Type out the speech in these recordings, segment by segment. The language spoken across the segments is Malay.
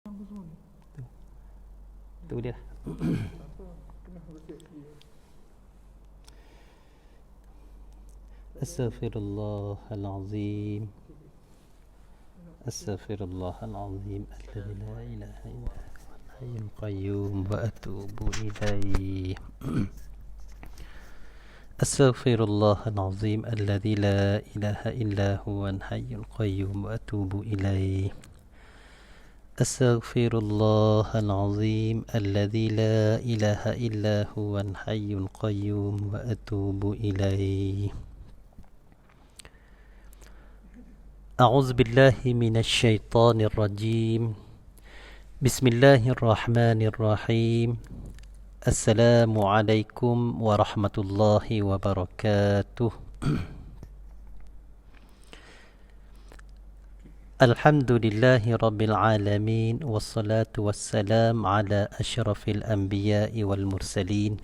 Tu dia. Astaghfirullahalazim. Astaghfirullahalazim. Alladzi la ilaha illa huwal hayyul qayyum wa atubu ilaihi. Astaghfirullahalazim. Alladzi la ilaha illa huwal hayyul qayyum wa atubu ilaihi. Astaghfirullahalazim. Alladzi la ilaha illa huwal hayyul qayyum wa atubu ilaihi. أعوذ بالله من الشيطان الرجيم. بسم الله الرحمن الرحيم. السلام عليكم ورحمة الله وبركاته. الحمد لله رب العالمين، والصلاة والسلام على أشرف الأنبياء والمرسلين،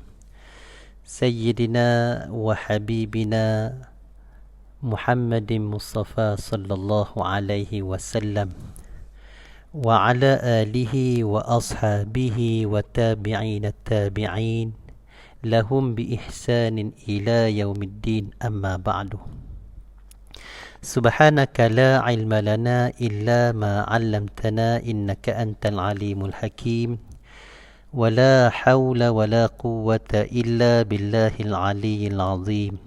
سيدنا وحبيبنا محمد مصطفى صلى الله عليه وسلم، وعلى آله وأصحابه وتابعين التابعين لهم بإحسان إلى يوم الدين. أما بعد، سبحانك لا علم لنا إلا ما علمتنا إنك أنت العليم الحكيم، ولا حول ولا قوة إلا بالله العلي العظيم.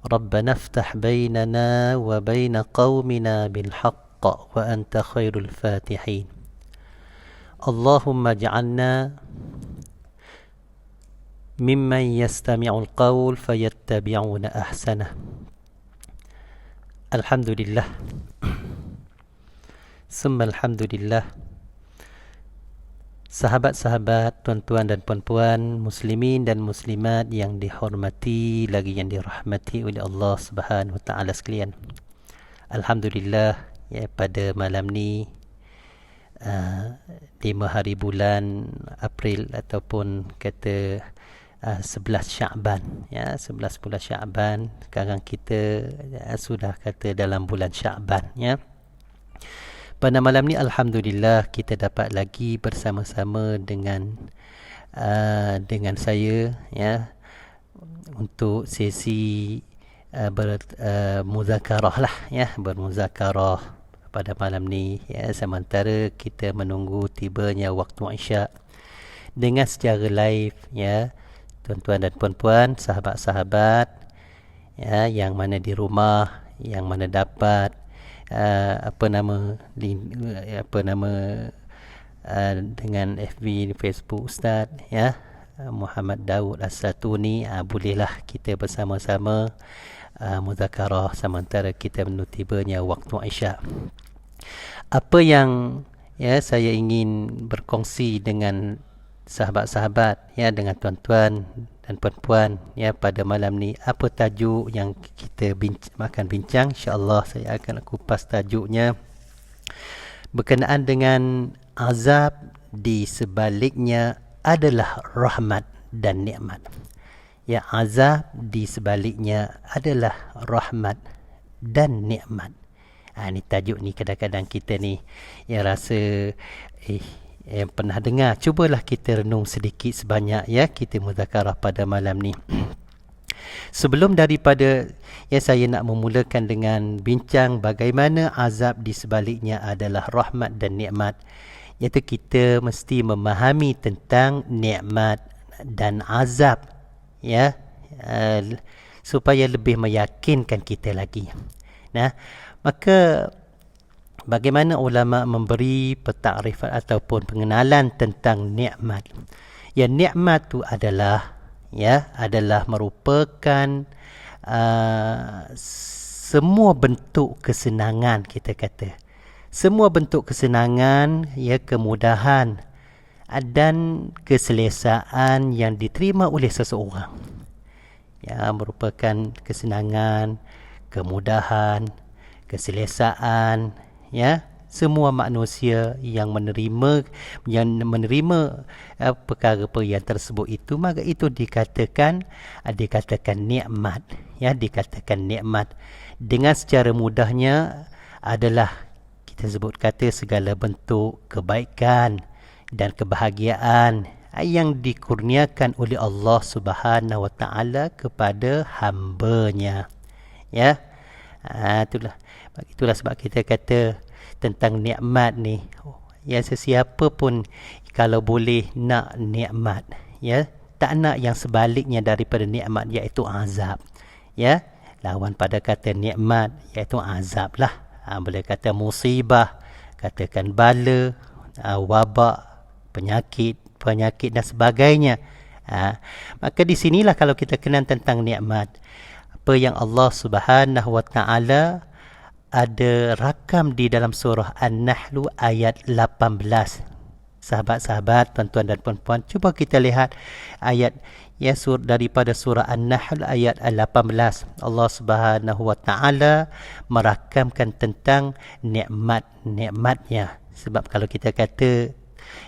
ربنا افتح بيننا وبين قومنا بالحق وأنت خير الفاتحين. اللهم اجعلنا ممن يستمع القول فيتبعون أحسنه. الحمد لله ثم الحمد لله. Sahabat-sahabat, tuan-tuan dan puan-puan, muslimin dan muslimat yang dihormati lagi yang dirahmati oleh Allah Subhanahu Wa Taala sekalian. Alhamdulillah, ya, pada malam ni 5 hari bulan April ataupun kata 11 Sya'ban, ya, 11 bulan Sya'ban. Sekarang kita sudah kata dalam bulan Sya'ban, ya. Pada malam ni alhamdulillah kita dapat lagi bersama-sama dengan saya, ya, untuk sesi bermuzakarah lah, ya, bermuzakarah pada malam ni, ya, sementara kita menunggu tibanya waktu Isyak dengan secara live, ya, tuan-tuan dan puan-puan, sahabat-sahabat, ya, yang mana di rumah, yang mana dapat dengan FB, Facebook Ustaz, ya, Muhammad Daud As-Satuni, bolehlah kita bersama-sama muzakarah sementara kita menunggu tibanya waktu Isyak. Apa yang, ya, saya ingin berkongsi dengan sahabat-sahabat, ya, dengan tuan-tuan dan puan-puan, ya, pada malam ni, apa tajuk yang kita akan bincang? InsyaAllah saya akan kupas tajuknya berkenaan dengan azab di sebaliknya adalah rahmat dan nikmat. Ya, azab di sebaliknya adalah rahmat dan nikmat. Ni tajuk ni kadang-kadang kita ni yang rasa yang pernah dengar, cubalah kita renung sedikit sebanyak, ya, kita muzakarah pada malam ni. Sebelum daripada, ya, saya nak memulakan dengan bincang bagaimana azab di sebaliknya adalah rahmat dan nikmat, iaitu kita mesti memahami tentang nikmat dan azab, ya, supaya lebih meyakinkan kita lagi. Nah, maka bagaimana ulama memberi pentakrifan ataupun pengenalan tentang nikmat? Ya, nikmat tu adalah, ya, adalah merupakan semua bentuk kesenangan, kita kata. Semua bentuk kesenangan, ya, kemudahan dan keselesaan yang diterima oleh seseorang. Ya, merupakan kesenangan, kemudahan, keselesaan, ya, semua manusia yang menerima perkara-perkara tersebut itu, maka itu dikatakan nikmat, ya, dikatakan nikmat. Dengan secara mudahnya adalah kita sebut kata segala bentuk kebaikan dan kebahagiaan yang dikurniakan oleh Allah Subhanahu Wa Taala kepada hamba-Nya. Ya. Itulah sebab kita kata tentang nikmat ni. Ya, sesiapa pun kalau boleh nak nikmat, ya, tak nak yang sebaliknya daripada nikmat, iaitu azab. Ya, lawan pada kata nikmat iaitu azab lah. Boleh kata musibah, katakan bala, wabak, penyakit dan sebagainya. Maka di sinilah kalau kita kenal tentang nikmat, apa yang Allah Subhanahu Wa Taala ada rakam di dalam surah An-Nahl ayat 18. Sahabat-sahabat, tuan-tuan dan puan-puan, cuba kita lihat ayat daripada surah An-Nahl ayat 18. Allah Subhanahu Wa Taala merakamkan tentang nikmat-nikmatnya. Sebab kalau kita kata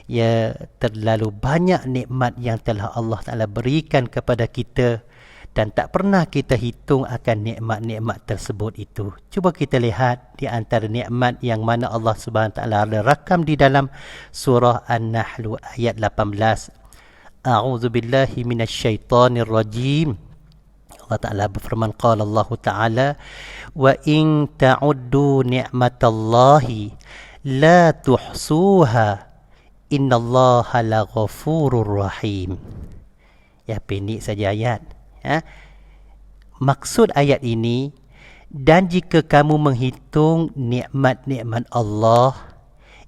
ya terlalu banyak nikmat yang telah Allah Taala berikan kepada kita dan tak pernah kita hitung akan nikmat-nikmat tersebut itu. Cuba kita lihat di antara nikmat yang mana Allah Subhanahu Taala ada rakam di dalam surah An-Nahl ayat 18. A'udzu billahi minasyaitonir rajim. Allah Taala berfirman, qala Allah Taala, wa in ta'uddu ni'matallahi la tuhsuha innallaha laghafurur rahim. Ya, pendek saja ayat. Maksud ayat ini, dan jika kamu menghitung nikmat-nikmat Allah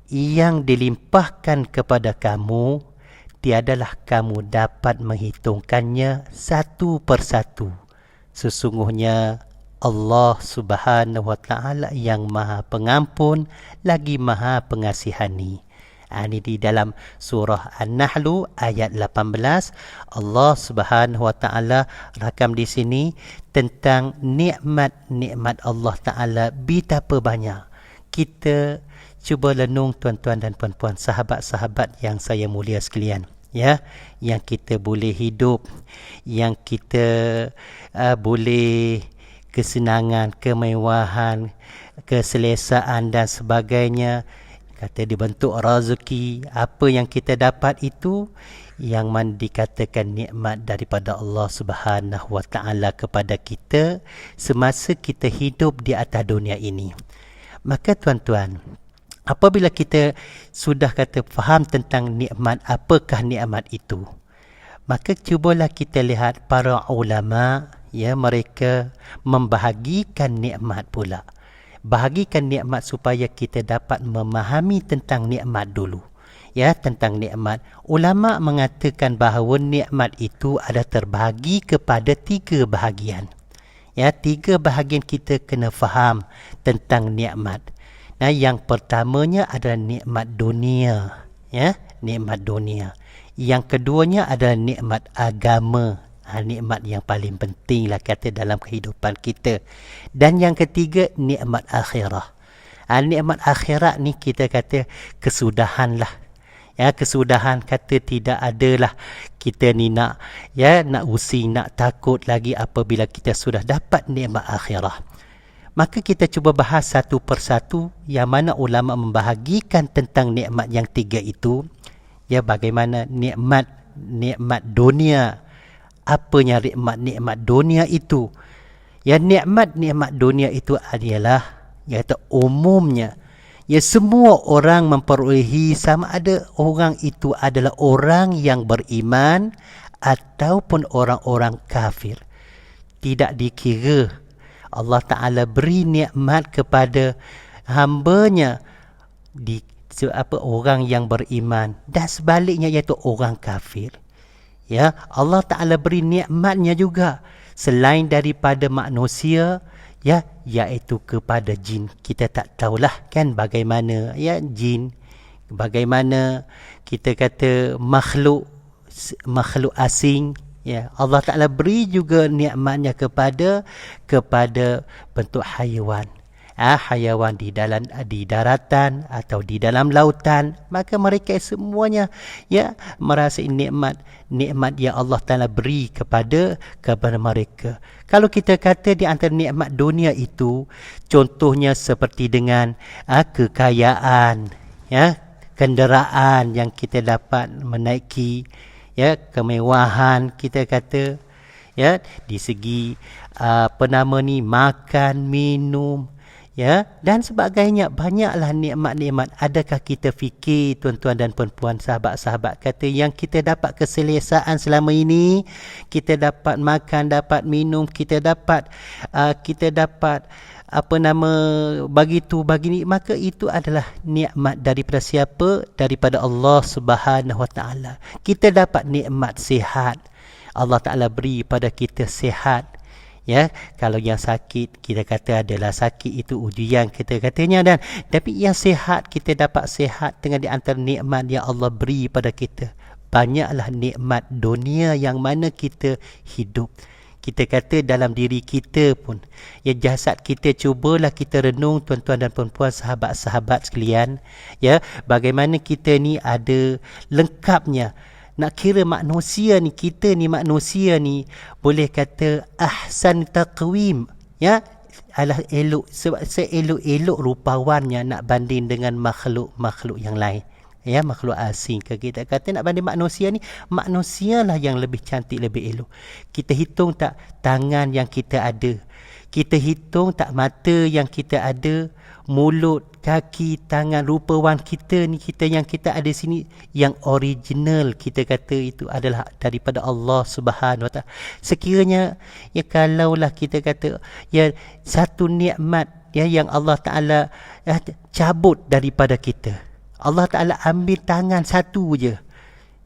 yang dilimpahkan kepada kamu, tiadalah kamu dapat menghitungkannya satu persatu. Sesungguhnya Allah Subhanahu Wa Taala yang Maha Pengampun lagi Maha Pengasihani. Ini di dalam surah An-Nahl ayat 18. Allah Subhanahu Wa Taala rakam di sini tentang nikmat-nikmat Allah Taala betapa banyak. Kita cuba lenung, tuan-tuan dan puan-puan, sahabat-sahabat yang saya mulia sekalian, ya, yang kita boleh hidup, yang kita boleh kesenangan, kemewahan, keselesaan dan sebagainya. Kata dibentuk rezeki, apa yang kita dapat itu yang mana dikatakan nikmat daripada Allah Subhanahu Wa Taala kepada kita semasa kita hidup di atas dunia ini. Maka tuan-tuan, apabila kita sudah kata faham tentang nikmat, apakah nikmat itu, maka cubalah kita lihat para ulama, ya, mereka membahagikan nikmat pula. Bahagikan nikmat supaya kita dapat memahami tentang nikmat dulu. Ya, tentang nikmat. Ulama mengatakan bahawa nikmat itu ada terbahagi kepada 3 bahagian. Ya, 3 bahagian kita kena faham tentang nikmat. Nah, yang pertamanya adalah nikmat dunia. Ya, nikmat dunia. Yang keduanya adalah nikmat agama. Nikmat yang paling penting lah kata dalam kehidupan kita. Dan yang ketiga, nikmat akhirah. Nikmat akhirat ni kita kata kesudahan lah. Ya, kesudahan, kata tidak adalah kita ni nak, ya, nak using, nak takut lagi apabila kita sudah dapat nikmat akhirah. Maka kita cuba bahas satu persatu yang mana ulama membahagikan tentang nikmat yang 3 itu. Ya, bagaimana nikmat dunia. Apanya nikmat dunia itu? Ya, nikmat dunia itu adalah, iaitu umumnya, ya, semua orang memperolehi, sama ada orang itu adalah orang yang beriman ataupun orang-orang kafir. Tidak dikira. Allah Ta'ala beri nikmat kepada hamba-Nya orang yang beriman dan sebaliknya, iaitu orang kafir. Ya, Allah Ta'ala beri nikmatnya juga selain daripada manusia, ya, iaitu kepada jin. Kita tak tahulah kan bagaimana, ya, jin, bagaimana kita kata makhluk asing, ya, Allah Ta'ala beri juga nikmatnya kepada bentuk haiwan. hayawan di daratan atau di dalam lautan, maka mereka semuanya merasa nikmat yang Allah Taala beri kepada mereka. Kalau kita kata di antara nikmat dunia itu, contohnya seperti dengan kekayaan, kenderaan yang kita dapat menaiki, kemewahan, kita kata, di segi makan, minum, dan sebagainya. Banyaklah nikmat-nikmat. Adakah kita fikir, tuan-tuan dan puan-puan, sahabat-sahabat kata, yang kita dapat keselesaan selama ini, kita dapat makan, dapat minum, kita dapat bagi ni, maka itu adalah nikmat daripada siapa? Daripada Allah Subhanahu Wa Taala. Kita dapat nikmat sihat, Allah Taala beri pada kita sihat. Kalau yang sakit, kita kata adalah sakit itu ujian, kita katanya, dan tapi yang sihat, kita dapat sihat dengan di antara nikmat yang Allah beri pada kita. Banyaklah nikmat dunia yang mana kita hidup. Kita kata dalam diri kita pun, jasad kita, cubalah kita renung, tuan-tuan dan puan-puan, sahabat-sahabat sekalian, bagaimana kita ni ada lengkapnya. Nak kira manusia ni, kita ni manusia ni, boleh kata ahsan taqwim, adalah elok, seelok-elok rupawannya nak banding dengan makhluk yang lain. Makhluk asing ke, kita kata nak banding manusia ni, manusialah yang lebih cantik, lebih elok. Kita hitung tak tangan yang kita ada, kita hitung tak mata yang kita ada, mulut, kaki, tangan, rupawan kita ni, kita yang kita ada sini, yang original, kita kata itu adalah daripada Allah Subhanahu Wa Taala. Sekiranya kalaulah kita kata satu nikmat yang Allah Taala cabut daripada kita, Allah Taala ambil tangan satu je,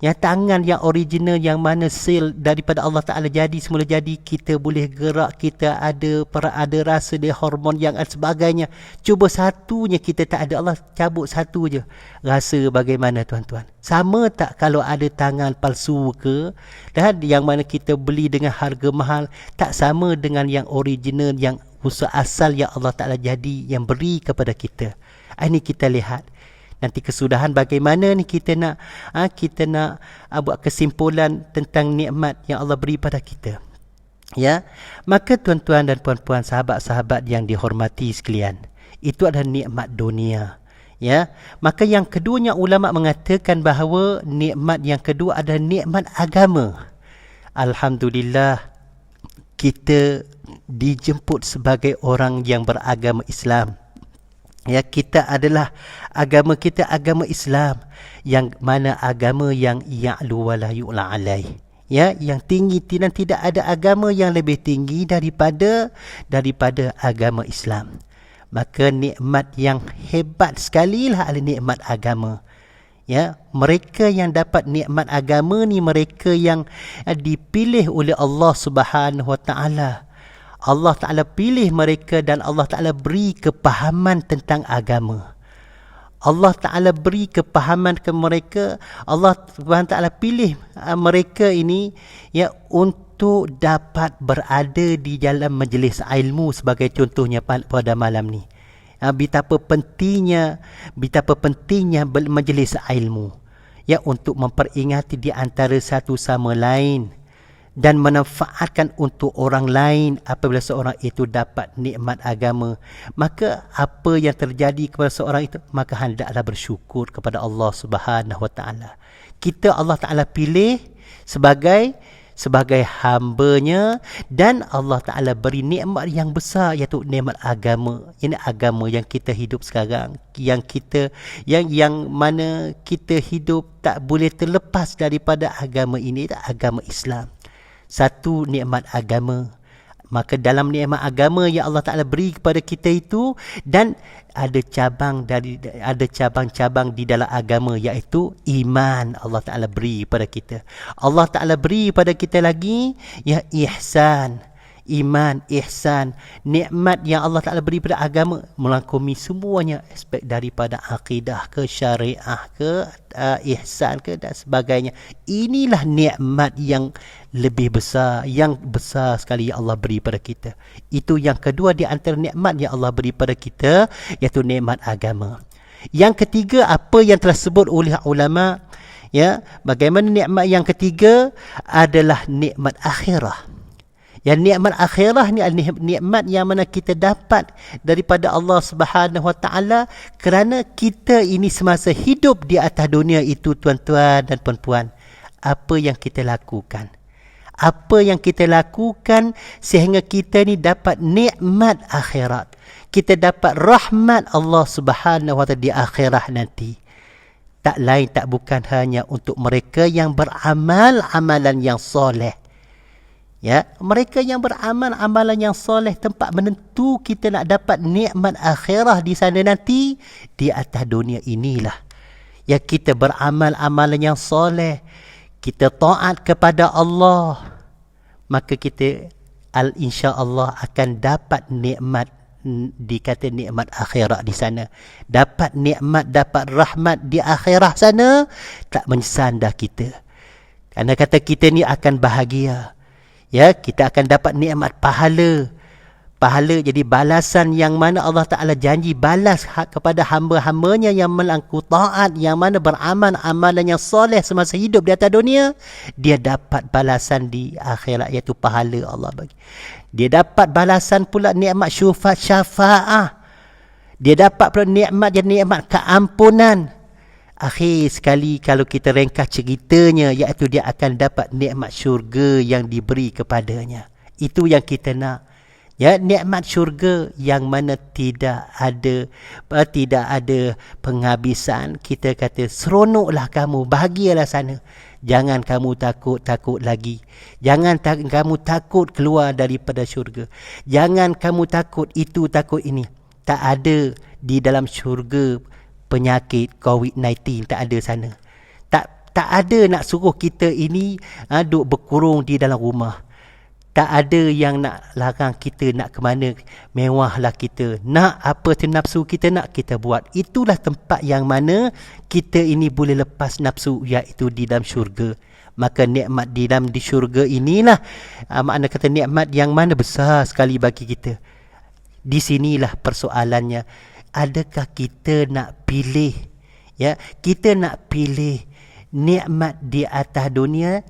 tangan yang original, yang mana sel daripada Allah Ta'ala semula jadi, kita boleh gerak, kita ada rasa dia, hormon yang sebagainya. Cuba satunya kita tak ada, Allah cabut satu je. Rasa bagaimana, tuan-tuan? Sama tak kalau ada tangan palsu ke, dan yang mana kita beli dengan harga mahal, tak sama dengan yang original, yang usaha asal yang Allah Ta'ala yang beri kepada kita. Ini kita lihat. Nanti kesudahan bagaimana ni kita nak buat kesimpulan tentang nikmat yang Allah beri pada kita. Maka tuan-tuan dan puan-puan, sahabat-sahabat yang dihormati sekalian, itu adalah nikmat dunia. Maka yang keduanya, ulama mengatakan bahawa nikmat yang kedua adalah nikmat agama. Alhamdulillah, kita dijemput sebagai orang yang beragama Islam. Kita adalah agama kita, agama Islam, yang mana agama yang ya'lu wa la yu'la alaih, yang tinggi, dan tidak ada agama yang lebih tinggi daripada agama Islam. Maka nikmat yang hebat sekali lah adalah nikmat agama. Mereka yang dapat nikmat agama ni, mereka yang dipilih oleh Allah Subhanahu Wa Taala. Allah Ta'ala pilih mereka, dan Allah Ta'ala beri kepahaman tentang agama. Allah Ta'ala beri kepahaman ke mereka. Allah Ta'ala pilih mereka ini untuk dapat berada di dalam majlis ilmu, sebagai contohnya pada malam ni. Betapa pentingnya majlis ilmu, untuk memperingati di antara satu sama lain, dan memanfaatkan untuk orang lain. Apabila seorang itu dapat nikmat agama, maka apa yang terjadi kepada seorang itu, maka hendaklah bersyukur kepada Allah Subhanahu Wa Taala. Kita Allah Taala pilih sebagai hamba-Nya, dan Allah Taala beri nikmat yang besar, iaitu nikmat agama. Ini agama yang kita hidup sekarang, yang mana kita hidup tak boleh terlepas daripada agama ini, agama Islam. Satu nikmat agama. Maka dalam nikmat agama yang Allah Ta'ala beri kepada kita itu, dan ada cabang-cabang di dalam agama, iaitu iman. Allah Ta'ala beri pada kita. Allah Ta'ala beri pada kita lagi ihsan. iman, ihsan, nikmat yang Allah Ta'ala beri pada agama melangkumi semuanya aspek daripada akidah ke syariah ke ihsan ke dan sebagainya. Inilah nikmat yang lebih besar, yang besar sekali yang Allah beri pada kita. Itu yang kedua di antara nikmat yang Allah beri pada kita, iaitu nikmat agama. Yang ketiga, apa yang telah sebut oleh ulama, ya, bagaimana nikmat yang ketiga adalah nikmat akhirah. Yang nikmat akhirah ni adalah nikmat yang mana kita dapat daripada Allah Subhanahu Wa Taala kerana kita ini semasa hidup di atas dunia itu, tuan-tuan dan puan-puan, apa yang kita lakukan? Apa yang kita lakukan sehingga kita ni dapat nikmat akhirat. Kita dapat rahmat Allah Subhanahu Wa Taala di akhirat nanti. Tak lain tak bukan hanya untuk mereka yang beramal amalan yang soleh. Ya, mereka yang beramal amalan yang soleh, tempat menentu kita nak dapat nikmat akhirah di sana nanti, di atas dunia inilah. Ya, kita beramal amalan yang soleh, kita taat kepada Allah, maka kita insya-Allah akan dapat nikmat, dikata nikmat akhirat di sana. Dapat nikmat, dapat rahmat di akhirat sana, tak menyesal dah kita. Kerana kata kita ni akan bahagia. Ya, kita akan dapat nikmat pahala. Pahala jadi balasan yang mana Allah Ta'ala janji balas kepada hamba-hambanya yang melangku taat, yang mana beramal amalan yang soleh semasa hidup di atas dunia. Dia dapat balasan di akhirat, iaitu pahala Allah bagi. Dia dapat balasan pula nikmat syafa'ah. Dia dapat pula nikmat keampunan. Akhir sekali kalau kita ringkas ceritanya, iaitu dia akan dapat nikmat syurga yang diberi kepadanya. Itu yang kita nak. Ya, nikmat syurga yang mana tidak ada penghabisan. Kita kata seronoklah kamu, bahagialah sana. Jangan kamu takut lagi. Jangan kamu takut keluar daripada syurga. Jangan kamu takut itu, takut ini. Tak ada di dalam syurga penyakit COVID-19, tak ada sana. Tak ada nak suruh kita ini duk berkurung di dalam rumah. Tak ada yang nak larang kita nak ke mana, mewahlah kita. Nak apa nafsu kita nak, kita buat. Itulah tempat yang mana kita ini boleh lepas nafsu, iaitu di dalam syurga. Maka nikmat di syurga inilah makna kata nikmat yang mana besar sekali bagi kita. Di sinilah persoalannya. Adakah kita nak pilih, ya, kita nak pilih nikmat di atas dunia,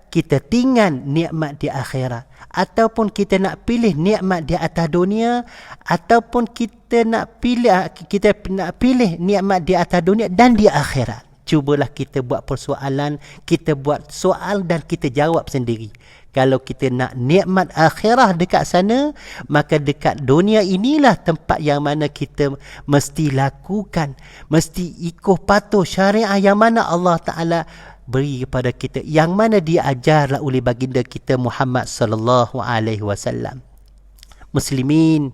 kita tinggal nikmat di akhirat, ataupun kita nak pilih nikmat di atas dunia, ataupun kita nak pilih nikmat di atas dunia dan di akhirat. Cubalah kita buat persoalan, kita buat soal dan kita jawab sendiri. Kalau kita nak nikmat akhirah dekat sana, maka dekat dunia inilah tempat yang mana kita mesti lakukan, mesti ikut patuh syariah yang mana Allah Ta'ala beri kepada kita, yang mana diajarlah oleh baginda kita Muhammad sallallahu alaihi wasallam. Muslimin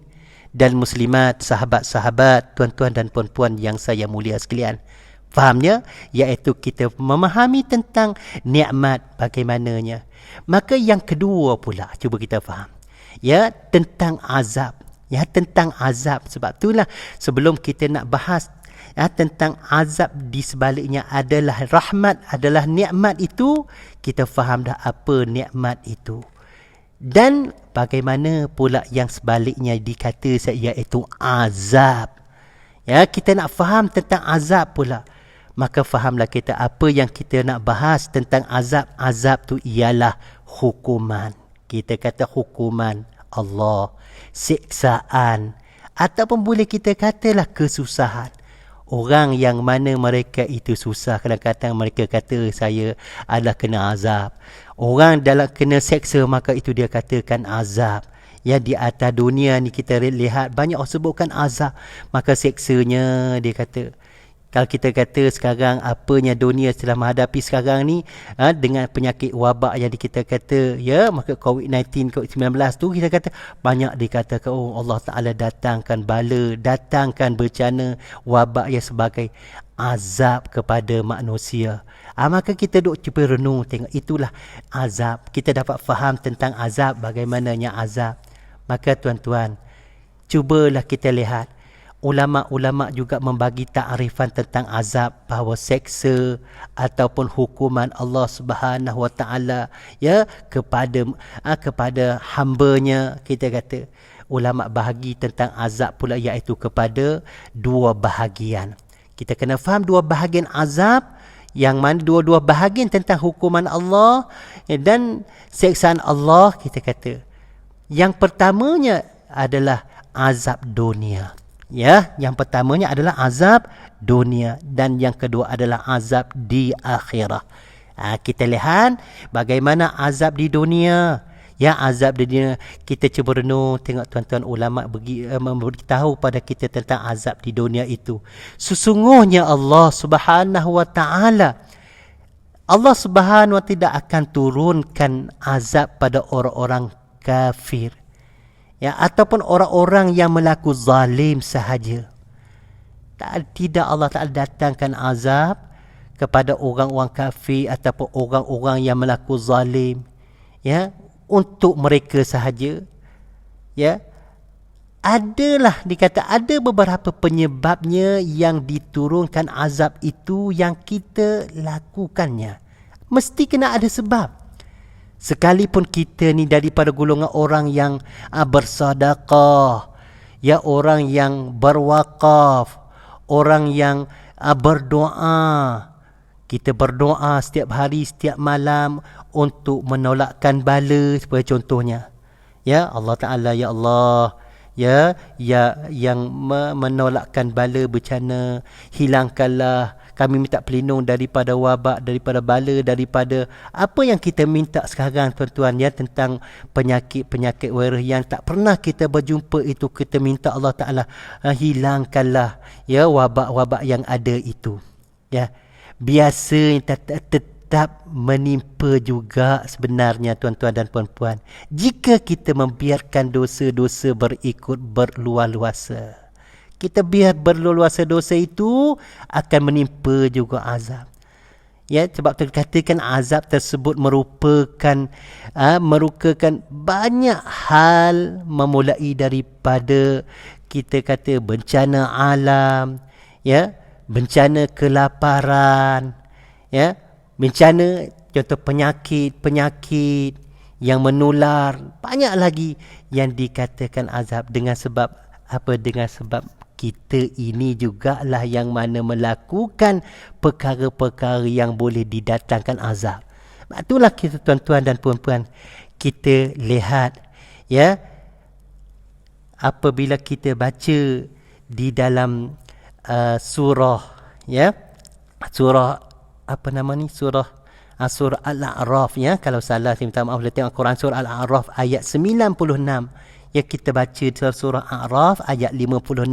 dan muslimat, sahabat-sahabat, tuan-tuan dan puan-puan yang saya mulia sekalian, fahamnya, iaitu kita memahami tentang nikmat bagaimananya. Maka yang kedua pula, cuba kita faham, ya, tentang azab. Ya, tentang azab. Sebab itulah sebelum kita nak bahas tentang azab di sebaliknya adalah rahmat, adalah nikmat itu, kita faham dah apa nikmat itu. Dan bagaimana pula yang sebaliknya dikata iaitu azab. Ya, kita nak faham tentang azab pula. Maka fahamlah kita apa yang kita nak bahas tentang azab. Azab tu ialah hukuman. Kita kata hukuman Allah, siksaan, ataupun boleh kita katalah kesusahan. Orang yang mana mereka itu susah, kadang-kadang mereka kata saya adalah kena azab. Orang dalam kena seksa, maka itu dia katakan azab. Ya, di atas dunia ni kita lihat banyak orang sebutkan azab, maka seksanya dia kata. Kalau kita kata sekarang apanya dunia setelah menghadapi sekarang ni dengan penyakit wabak yang kita kata, ya, maka COVID-19, COVID-19 tu kita kata banyak dikatakan, oh Allah Ta'ala datangkan bala, datangkan bencana wabak yang sebagai. azab kepada manusia. Maka kita duk cuba renung tengok, itulah azab. Kita dapat faham tentang azab, bagaimananya azab. Maka tuan-tuan, cubalah kita lihat, ulama-ulama juga membagi takrifan tentang azab, bahawa seksa ataupun hukuman Allah Subhanahu Wa Taala ya kepada hamba-Nya. Kita kata ulama bahagi tentang azab pula, iaitu kepada dua bahagian. Kita kena faham dua bahagian azab, yang mana dua-dua bahagian tentang hukuman Allah dan seksaan Allah. Kita kata yang pertamanya adalah azab dunia. Ya, yang pertamanya adalah azab dunia dan yang kedua adalah azab di akhirah. Kita lihat bagaimana azab di dunia. Ya, azab di dunia. Kita cuba renung tengok tuan-tuan, ulama memberitahu pada kita tentang azab di dunia itu. Sesungguhnya Allah Subhanahu Wa Taala, Allah Subhanahu Wa tidak akan turunkan azab pada orang-orang kafir, ya, ataupun orang-orang yang melaku zalim sahaja. Tidak, Allah Ta'ala datangkan azab kepada orang-orang kafir ataupun orang-orang yang melaku zalim, ya, untuk mereka sahaja. Ya, adalah dikata ada beberapa penyebabnya yang diturunkan azab itu yang kita lakukannya. Mesti kena ada sebab. Sekalipun kita ni daripada golongan orang yang bersedekah, ya, orang yang berwakaf, orang yang berdoa. Kita berdoa setiap hari, setiap malam untuk menolakkan bala, sebagai contohnya. Ya, Allah Ta'ala, ya Allah, ya yang menolakkan bala, bencana, hilangkanlah, kami minta pelindung daripada wabak, daripada bala, daripada apa yang kita minta sekarang tuan-tuan, ya, tentang penyakit-penyakit virus yang tak pernah kita berjumpa itu. Kita minta Allah Ta'ala hilangkanlah, ya, wabak-wabak yang ada itu. Ya, biasa tetap menimpa juga sebenarnya tuan-tuan dan puan-puan, jika kita membiarkan dosa-dosa berluar-luasa. Kita biar berluasa dosa itu akan menimpa juga azab. Ya, sebab terkatakan azab tersebut merupakan banyak hal, memulai daripada kita kata bencana alam, ya, bencana kelaparan, ya, bencana contoh penyakit yang menular, banyak lagi yang dikatakan azab. Dengan sebab apa? Dengan sebab kita ini jugalah yang mana melakukan perkara-perkara yang boleh didatangkan azab. Itulah kita tuan-tuan dan puan-puan, kita lihat, ya, apabila kita baca di dalam surah, ya, surah apa nama ni, surah Al-A'raf, ya, kalau salah saya minta maaf. Tengok Quran surah Al-A'raf ayat 96. Ya, kita baca surah A'raf ayat 56.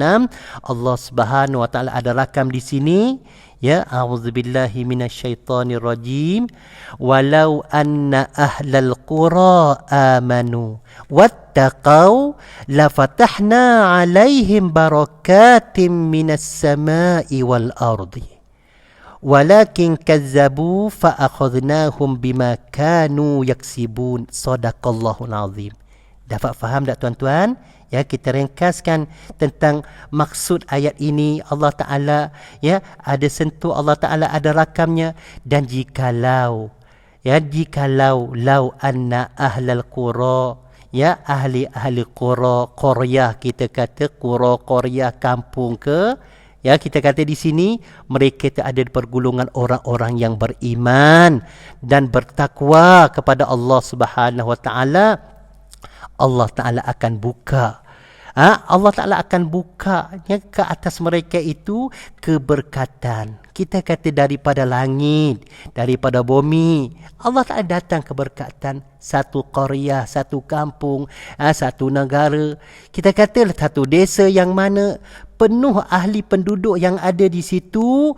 Allah Subhanahu Wa Taala ada rakam di sini. Ya, a'udzubillahi minasyaitonir rajim. Walau anna ahlal qura amanu wattaqau lafatahna 'alaihim barakatim minas sama'i wal ardi. Walakin kazzabu fa'akhadnahum bima kanu yaksibun. Sadaqallahul azim. Dapat faham tak tuan-tuan? Ya, kita ringkaskan tentang maksud ayat ini. Allah Ta'ala, ya, ada sentuh, Allah Ta'ala ada rakamnya. Dan jikalau lau anna ahlal qura, ya, ahli qura, qaryah, kita kata qura, qaryah, kampung ke, ya, kita kata di sini mereka ada di pergolongan orang-orang yang beriman dan bertakwa kepada Allah Subhanahu Wa Taala. Allah Ta'ala akan buka, Allah Ta'ala akan buka, ya, ke atas mereka itu keberkatan. Kita kata daripada langit, daripada bumi, Allah Ta'ala datang keberkatan. Satu qaryah, satu kampung, satu negara, kita kata satu desa yang mana penuh ahli penduduk yang ada di situ,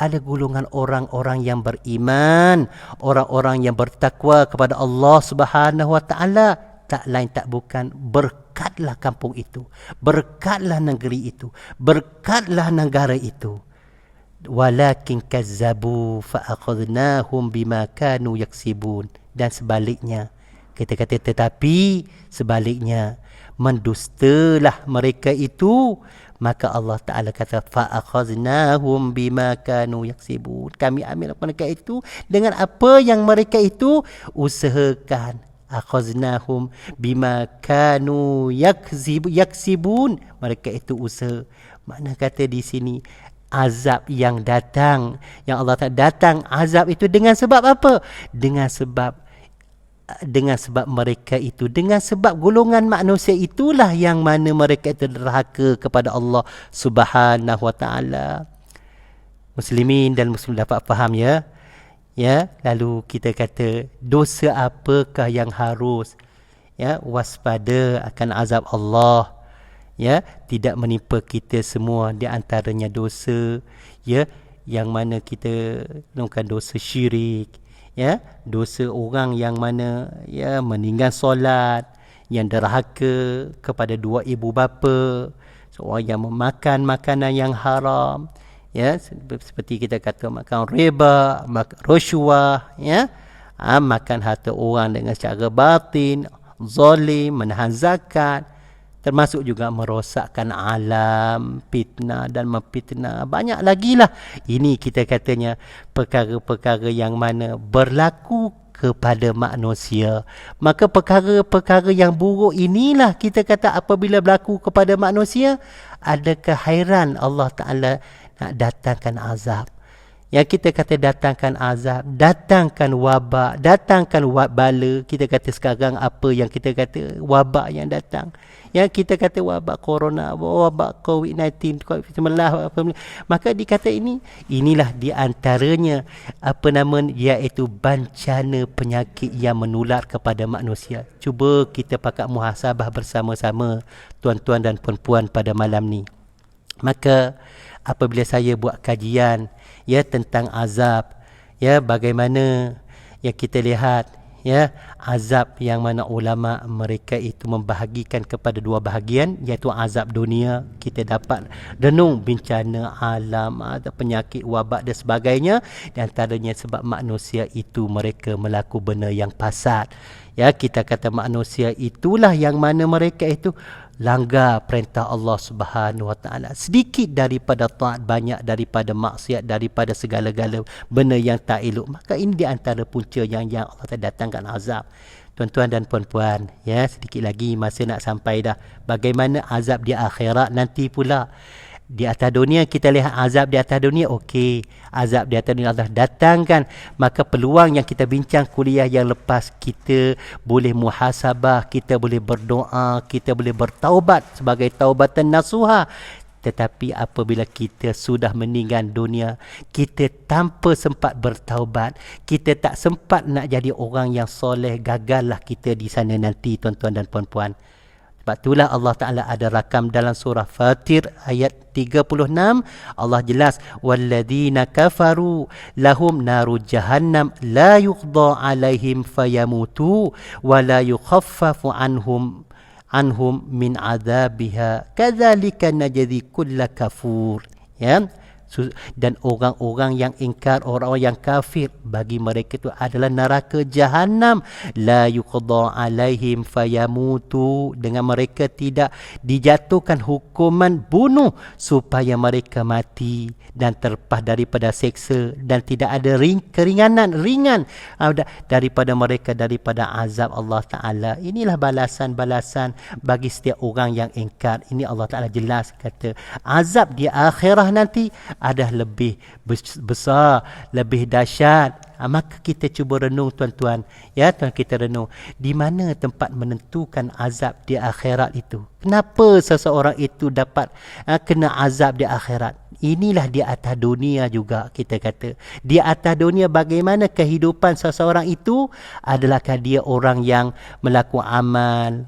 ada golongan orang-orang yang beriman, orang-orang yang bertakwa kepada Allah Subhanahu Wa Ta'ala. Tak lain tak bukan, berkatlah kampung itu, berkatlah negeri itu, berkatlah negara itu. walakin kazzabu fa akhadnahum bima kanu yaksibun. Dan sebaliknya, kita kata tetapi sebaliknya, mendustalah mereka itu, maka Allah Ta'ala kata fa akhadnahum bima kanu yaksibun. Kami ambil mereka itu dengan apa yang mereka itu usahakan. Akhadnahum bima kanu yaksibun. Mereka itu usaha. Makna kata di sini, azab yang datang, yang Allah Ta'ala datang azab itu dengan sebab apa? Dengan sebab mereka itu, dengan sebab golongan manusia itulah yang mana mereka itu derhaka kepada Allah Subhanahu wa taala. Muslimin dan muslim dapat faham ya? Ya, lalu kita kata dosa apakah yang harus waspada akan azab Allah? Tidak menimpa kita semua, di antaranya dosa yang mana kita bukan dosa syirik, dosa orang yang mana meninggal solat, yang derhaka kepada dua ibu bapa, seorang yang memakan makanan yang haram, seperti kita kata makan riba, makan rasuah, makan harta orang dengan secara batin, zalim, menahan zakat, termasuk juga merosakkan alam, fitnah dan memfitnah. Banyak lagi lah. Ini kita katanya perkara-perkara yang mana berlaku kepada manusia. Maka perkara-perkara yang buruk inilah kita kata apabila berlaku kepada manusia, adakah hairan Allah Ta'ala nak datangkan azab? Kita kata datangkan azab, datangkan wabak, datangkan bala. Kita kata sekarang apa yang kita kata wabak yang datang, kita kata wabak corona, wabak COVID-19, COVID-19, maka dikata inilah di antaranya iaitu bencana penyakit yang menular kepada manusia. Cuba kita pakat muhasabah bersama-sama, tuan-tuan dan puan-puan, pada malam ni. Maka apabila saya buat kajian tentang azab, bagaimana kita lihat azab yang mana ulama mereka itu membahagikan kepada dua bahagian, iaitu azab dunia. Kita dapat renung bencana alam, ada penyakit, wabak dan sebagainya, di antaranya sebab manusia itu mereka melakukan benda yang fasad. Kita kata manusia itulah yang mana mereka itu langgar perintah Allah Subhanahu wa taala. Sedikit daripada taat, banyak daripada maksiat, daripada segala-gala benda yang tak elok. Maka ini di antara punca yang Allah datangkan azab. Tuan-tuan dan puan-puan, sedikit lagi masa nak sampai dah. Bagaimana azab di akhirat nanti pula? Di atas dunia kita lihat azab di atas dunia, okey, azab di atas dunia Allah datangkan, maka peluang yang kita bincang kuliah yang lepas, kita boleh muhasabah, kita boleh berdoa, kita boleh bertaubat sebagai taubatan nasuha. Tetapi apabila kita sudah meninggal dunia, kita tanpa sempat bertaubat, kita tak sempat nak jadi orang yang soleh, gagallah kita di sana nanti, tuan-tuan dan puan-puan. Sebab itulah Allah Ta'ala ada rakam dalam surah Fatir ayat 36. Allah jelas, walladzina kafaru lahum naru jahannam la yuqda alaihim fayamutu wa la yukhaffafu anhum min adabiha kadzalika najzi kulla kafur. Dan orang-orang yang ingkar, orang-orang yang kafir, bagi mereka itu adalah neraka jahanam, la yuqda alaihim fayamutu, dengan mereka tidak dijatuhkan hukuman bunuh supaya mereka mati dan terlepas daripada seksa, dan tidak ada ringan daripada mereka daripada azab Allah Ta'ala. Inilah balasan-balasan bagi setiap orang yang ingkar. Ini Allah Ta'ala jelas kata azab di akhirat nanti ada lebih besar, lebih dahsyat. Maka kita cuba renung, tuan-tuan, kita renung di mana tempat menentukan azab di akhirat itu. Kenapa seseorang itu dapat kena azab di akhirat? Inilah di atas dunia juga kita kata. Di atas dunia bagaimana kehidupan seseorang itu, adalahkah dia orang yang melakukan amal,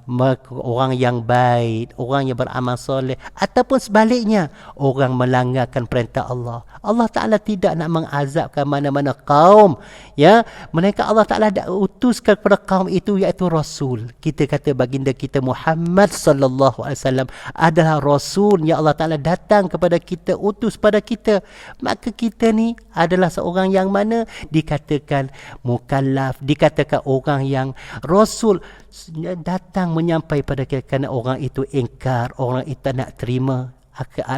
orang yang baik, orang yang beramal soleh, ataupun sebaliknya, orang melanggarkan perintah Allah. Allah Ta'ala tidak nak mengazabkan mana-mana kaum ya, melainkan Allah Ta'ala dah utuskan kepada kaum itu iaitu Rasul. Kita kata baginda kita Muhammad sallallahu alaihi wasallam adalah Rasul yang Allah Ta'ala datang kepada kita, utus pada kita. Maka kita ni adalah seorang yang mana dikatakan mukallaf, dikatakan orang yang Rasul datang menyampai pada kita, kerana orang itu ingkar, orang itu tak nak terima.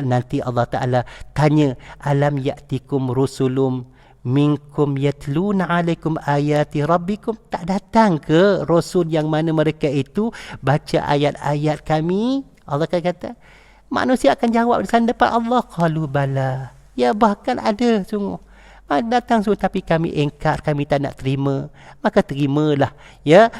Nanti Allah Ta'ala tanya, alam ya'tikum rusulum minkum yatluna alaikum ayati rabbikum, tak datang ke Rasul yang mana mereka itu baca ayat-ayat kami? Allah akan kata, manusia akan jawab di sana depan Allah, qalu bala, ya bahkan ada sungguh datang sungguh, tapi kami ingkar, kami tak nak terima. Maka terimalah ya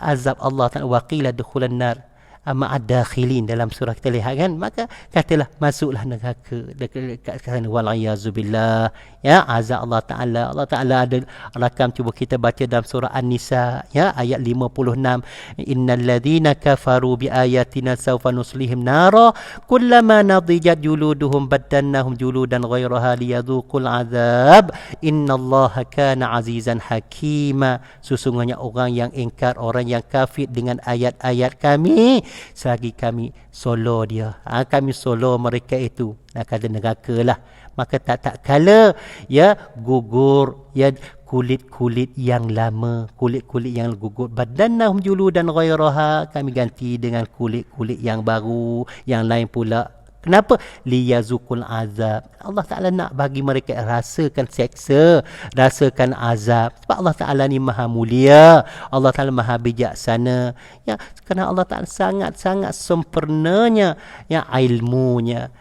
azab Allah Ta'ala, waqila dukhulan nar ma'ad dakhilin, dalam surah kita lihat kan. Maka katalah masuklah neraka dekat sana, wal-iyazubillah, ya, azab Allah Ta'ala. Allah Ta'ala ada rakam, cuba kita baca dalam surah An-Nisa ya, ayat 56, innal ladzina kafaru bi ayatina sawfa nuslihim nara kullama nadijat juluduhum baddalnahum juludan ghairaha liyadhuqul azab innallaha kana azizan hakima. Sesungguhnya orang yang ingkar, orang yang kafir dengan ayat-ayat kami, selagi kami solo dia, kami solo mereka itu, nak kata neraka lah. Maka tak kala ya gugur ya kulit-kulit yang lama, kulit-kulit yang gugur, badannahum juludan ghairaha, kami ganti dengan kulit-kulit yang baru, yang lain pula. Kenapa? Liyazukul azab. Allah Ta'ala nak bagi mereka rasakan seksa, rasakan azab. Sebab Allah Ta'ala ni maha mulia, Allah Ta'ala maha bijaksana. Ya, kerana Allah Ta'ala sangat-sangat sempurnanya ya ilmunya.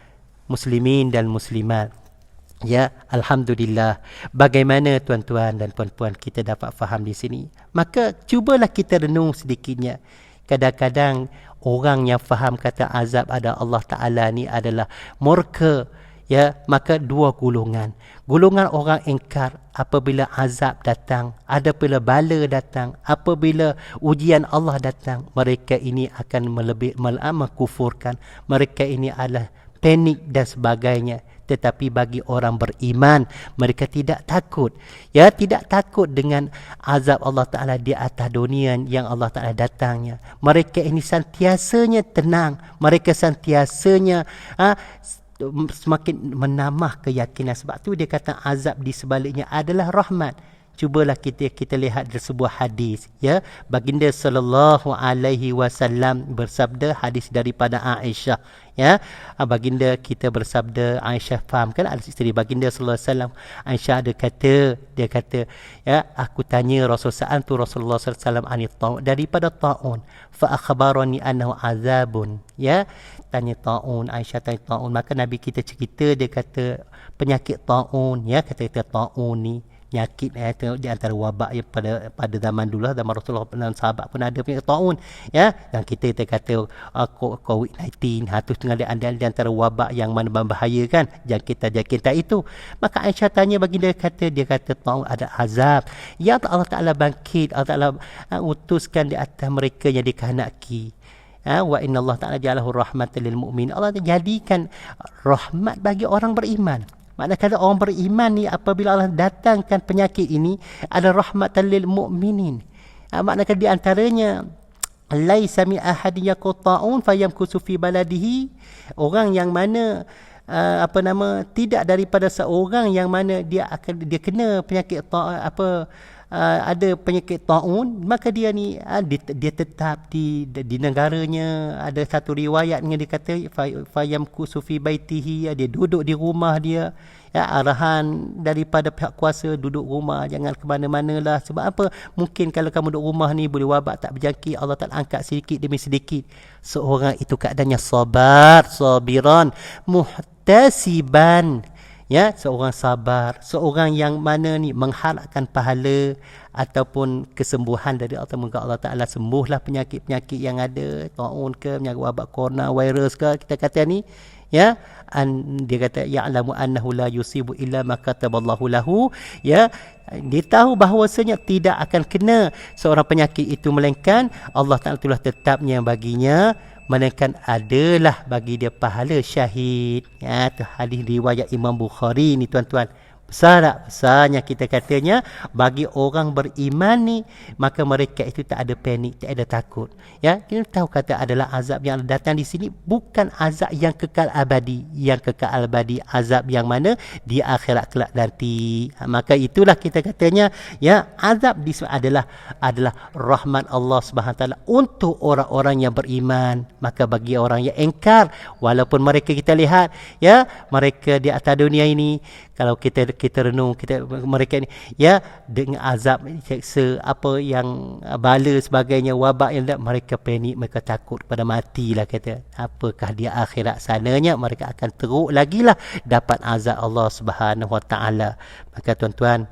Muslimin dan muslimat, ya, alhamdulillah. Bagaimana tuan-tuan dan puan-puan kita dapat faham di sini? Maka cubalah kita renung sedikitnya. Kadang-kadang orang yang faham kata azab ada Allah Ta'ala ni adalah murka, ya, maka dua golongan. Golongan orang ingkar apabila azab datang, apabila bala datang, apabila ujian Allah datang, mereka ini akan mengkufurkan, mereka ini adalah panik dan sebagainya. Tetapi bagi orang beriman, mereka tidak takut, ya, tidak takut dengan azab Allah Ta'ala di atas dunia yang Allah Ta'ala datangnya. Mereka ini sentiasanya tenang, mereka sentiasanya semakin menambah keyakinan. Sebab tu dia kata azab di sebaliknya adalah rahmat. Cubalah kita lihat dari sebuah hadis, ya, baginda sallallahu alaihi wasallam bersabda, hadis daripada Aisyah, ya, baginda kita bersabda, Aisyah faham kan, ada isteri baginda sallallahu alaihi wasallam. Aisyah dia kata ya, aku tanya Rasulullah sallallahu alaihi wasallam daripada taun, fa akhbarani annahu azabun, ya, tanya taun, Aisyah tanya taun, maka Nabi kita cerita, dia kata penyakit taun, ya, kata taun ni penyakit di antara wabak yang pada zaman dulu, zaman Rasulullah dan sahabat pun ada penyakit taun, ya, dan kita kata COVID-19, itu setengah di antara wabak yang mana berbahaya kan, jangkitan itu. Maka Aisyah tanya baginda, dia kata taun ada azab ya, Allah Ta'ala bangkit, Allah Ta'ala utuskan di atas mereka yang dikehendaki. Wa inna Allah Ta'ala ja'alahu rahmatan lil mu'min, Allah jadikan rahmat bagi orang beriman. Maknanya kata orang beriman ni apabila Allah datangkan penyakit ini ada rahmatan lil mu'minin. Maknanya di antaranya laisa mi ahadin yaqta'un fayamkusu fi baladihi, orang yang mana tidak daripada seorang yang mana dia kena penyakit ada penyakit taun, maka dia ni dia tetap di negaranya. Ada satu riwayat yang dia kata fayamkusu fi baitihi, dia duduk di rumah dia, ya, arahan daripada pihak kuasa, duduk rumah, jangan ke mana-mana lah. Sebab apa? Mungkin kalau kamu duduk rumah ni boleh wabak tak berjangkit, Allah Ta'ala angkat sedikit demi sedikit. Seorang itu keadaannya sabiran muhtasiban, ya, seorang sabar, seorang yang mana ni mengharapkan pahala ataupun kesembuhan dari Allah. Semoga Allah Ta'ala sembuhlah penyakit-penyakit yang ada, taun ke, penyakit wabak corona virus ke, kita kata ni, ya, dia kata ya'lamu annahu la yusibu illa ma kataballahu lahu, ya, dia tahu bahawasanya tidak akan kena seorang penyakit itu melainkan Allah Ta'ala telah tetapnya baginya, melainkan adalah bagi dia pahala syahid. Ya, tu hadis riwayat Imam Bukhari ni tuan-tuan. Besar tak? Besarnya kita katanya bagi orang beriman ni, maka mereka itu tak ada panik, tak ada takut. Ya, kita tahu kata adalah azab yang datang di sini bukan azab yang kekal abadi, yang kekal abadi azab yang mana di akhirat kelak nanti. Maka itulah kita katanya ya, azab di sini adalah rahmat Allah Subhanahu taala untuk orang-orang yang beriman. Maka bagi orang yang engkar, walaupun mereka kita lihat ya, mereka di atas dunia ini, kalau kita renung, mereka ni ya dengan azab, seksa apa yang bala sebagainya, wabak yang mereka panik, mereka takut pada matilah kata. Apakah di akhirat sananya mereka akan teruk lagi lah dapat azab Allah Subhanahu Wa Taala. Maka tuan-tuan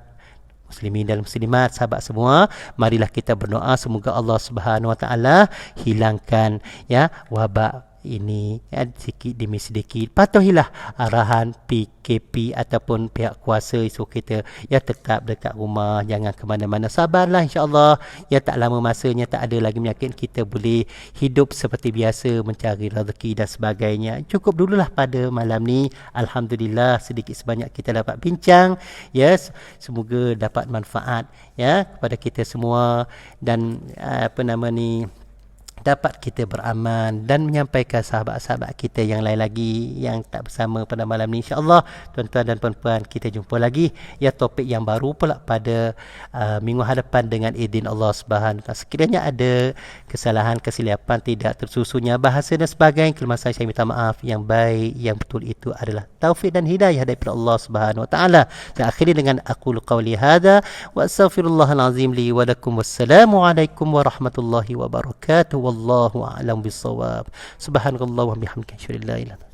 muslimin dan muslimat, sahabat semua, marilah kita berdoa semoga Allah Subhanahu Wa Taala hilangkan ya wabak ini ya, sedikit demi sedikit. Patuhilah arahan PKP ataupun pihak kuasa isu kita ya, tetap dekat rumah, jangan ke mana-mana, sabarlah insya-Allah ya, tak lama masanya tak ada lagi penyakit, kita boleh hidup seperti biasa, mencari rezeki dan sebagainya. Cukup dululah pada malam ni, alhamdulillah sedikit sebanyak kita dapat bincang ya, semoga dapat manfaat ya kepada kita semua, dan dapat kita beramal dan menyampaikan sahabat-sahabat kita yang lain lagi yang tak bersama pada malam ni. InsyaAllah tuan-tuan dan puan-puan, kita jumpa lagi ya, topik yang baru pula pada minggu hadapan dengan izin Allah Subhanahu Wa Taala. Sekiranya ada kesalahan, kesilapan, tidak tersusunnya bahasa dan sebagainya, kelemahan saya minta maaf. Yang baik, yang betul itu adalah taufik dan hidayah daripada Allah Subhanahu Wa Taala. Dan akhiri dengan aqulu qawli hadza wa astaghfirullahal azim li wa lakum. Wassalamualaikum warahmatullahi wabarakatuh. Wallahu a'lam bissawab. Subhanallah wa bihamdihi, asyhadu an la ilaha